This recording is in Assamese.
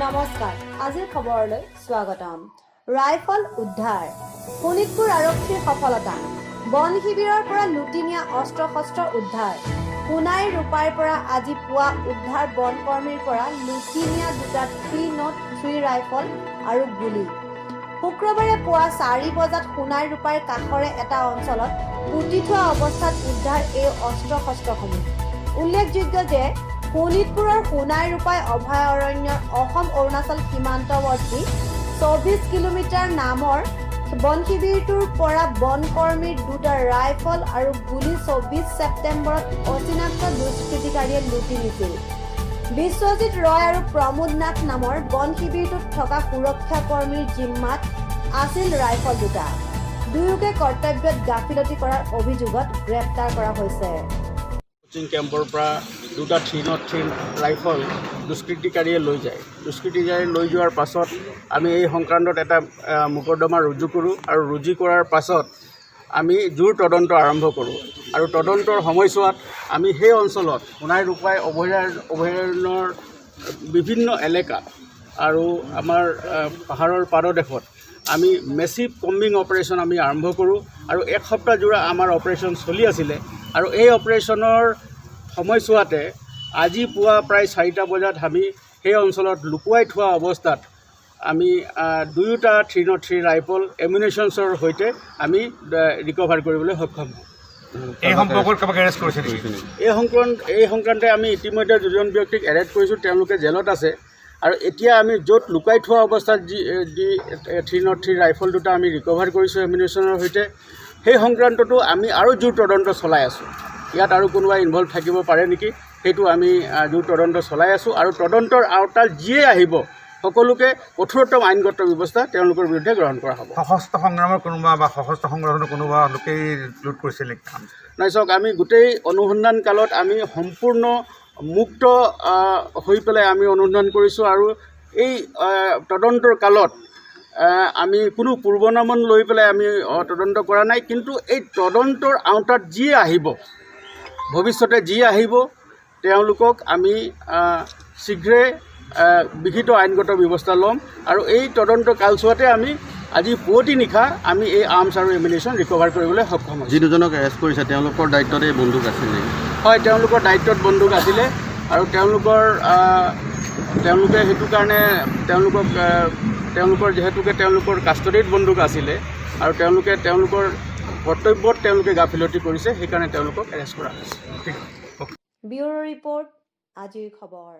নমস্কাৰ আজিৰ খবৰলৈ স্বাগতম ৰাইফল উদ্ধাৰ শোণিতপুৰ আৰক্ষীৰ সফলতা বন শিবিৰৰ পৰা লুটি নিয়া অস্ত্ৰ-শস্ত্ৰ উদ্ধাৰ সোণাই ৰূপাৰ পৰা আজি পুৱা উদ্ধাৰ বন কৰ্মীৰ পৰা লুটি নিয়া দুটা 303 ৰাইফল আৰু গুলি শুক্ৰবাৰে পুৱা 4 বজাত সোণাই ৰূপাৰ কাষৰে এটা অঞ্চলত পুতি থোৱা অৱস্থাত উদ্ধাৰ এই অস্ত্ৰ-শস্ত্ৰসমূহ উল্লেখযোগ্য যে শোণিতপুৰৰ সোণাই ৰূপাই অভয়াৰণ্যৰ অসম অৰুণাচল সীমান্তৱৰ্তী 24 কিলোমিটাৰ নামৰ বন শিবিৰটোৰ পৰা বন কৰ্মীৰ দুটা ৰাইফল আৰু গুলি 24 ছেপ্টেম্বৰত অচিনাক্ত দুষ্কৃতিকাৰীয়ে লুটি নিছিল বিশ্বজিৎ ৰয় আৰু প্ৰমোদ নাথ নামৰ বন শিবিৰটোত থকা সুৰক্ষা কৰ্মীৰ জিম্মাত আছিল ৰাইফল দুটা দুয়োকে কৰ্তব্যত গাফিলতি কৰাৰ অভিযোগত গ্ৰেপ্তাৰ কৰা হৈছে কোচিং কেম্পৰ পৰা দুটা 303 ৰাইফল দুষ্কৃতিকাৰীয়ে লৈ যোৱাৰ পাছত আমি এই সংক্ৰান্তত এটা মোকৰ্দমা ৰুজু কৰোঁ আৰু ৰুজু কৰাৰ পাছত আমি জোৰ তদন্ত আৰম্ভ কৰোঁ আৰু তদন্তৰ সময়ছোৱাত আমি সেই অঞ্চলত সোণাই ৰূপাই অভয়াৰণ্যৰ বিভিন্ন এলেকা আৰু আমাৰ পাহাৰৰ পাদদেশত আমি মেচিভ কম্বিং অপাৰেশ্যন আমি আৰম্ভ কৰোঁ আৰু এক সপ্তাহ জোৰা আমাৰ অপাৰেশ্যন চলি আছিলে আৰু এই অপাৰেশ্যনৰ সময়ছোৱাতে আজি পুৱা প্ৰায় 4টা বজাত আমি সেই অঞ্চলত লুকুৱাই থোৱা অৱস্থাত আমি দুয়োটা 303 ৰাইফল এমিউনিশ্যনছৰ সৈতে আমি ৰিকভাৰ কৰিবলৈ সক্ষম হওঁ এই সম্পৰ্কত কাবাক এৰেষ্ট কৰিছে এই সংক্ৰান্তে আমি ইতিমধ্যে দুজন ব্যক্তিক এৰেষ্ট কৰিছোঁ তেওঁলোকে জেলত আছে আৰু এতিয়া আমি য'ত লুকাই থোৱা অৱস্থাত যি 303 ৰাইফল দুটা আমি ৰিকভাৰ কৰিছোঁ এমিউনিশ্যনৰ সৈতে সেই সংক্ৰান্তটো আমি আৰু জোৰ তদন্ত চলাই আছোঁ ইয়াত আৰু কোনোবা ইনভলভ থাকিব পাৰে নেকি সেইটো আমি জোৰ তদন্ত চলাই আছোঁ আৰু তদন্তৰ আওতাত যিয়ে আহিব সকলোকে কঠোৰতম আইনগত ব্যৱস্থা তেওঁলোকৰ বিৰুদ্ধে গ্ৰহণ কৰা হ'ব সশস্ত্ৰ সংগ্ৰামৰ কোনোবা বা সশস্ত্ৰ সংগঠনৰ কোনোবা লোকেই লুট কৰিছিল নেকি নাই চাওক আমি গোটেই অনুসন্ধান কালত আমি সম্পূৰ্ণ মুক্ত হৈ পেলাই আমি অনুসন্ধান কৰিছোঁ আৰু এই তদন্তৰ কালত আমি কোনো পূৰ্বনামন লৈ পেলাই আমি তদন্ত কৰা নাই কিন্তু এই তদন্তৰ আওতাত যিয়ে আহিব ভৱিষ্যতে যি আহিব তেওঁলোকক আমি শীঘ্ৰে বিহিত আইনগত ব্যৱস্থা ল'ম আৰু এই তদন্ত কালচোৱাতে আমি আজি পুৱতি নিশা আমি এই আৰ্মছ আৰু এমিউনিশ্যন ৰিকভাৰ কৰিবলৈ সক্ষম হৈছোঁ যি দুজনক এৰেষ্ট কৰিছে তেওঁলোকৰ দায়িত্বত এই বন্দুক আছিল নেকি হয় তেওঁলোকৰ দায়িত্বত বন্দুক আছিলে আৰু তেওঁলোকে সেইটো কাৰণে তেওঁলোকৰ যিহেতুকে তেওঁলোকৰ কাষ্টডিত বন্দুক আছিলে আৰু তেওঁলোকৰ কৰ্তব্যত তেওঁলোকে গাফিলতি কৰিছে সেইকাৰণে তেওঁলোকক এৰেষ্ট কৰা হৈছে ব্যুৰো ৰিপৰ্ট আজিৰ খবৰ।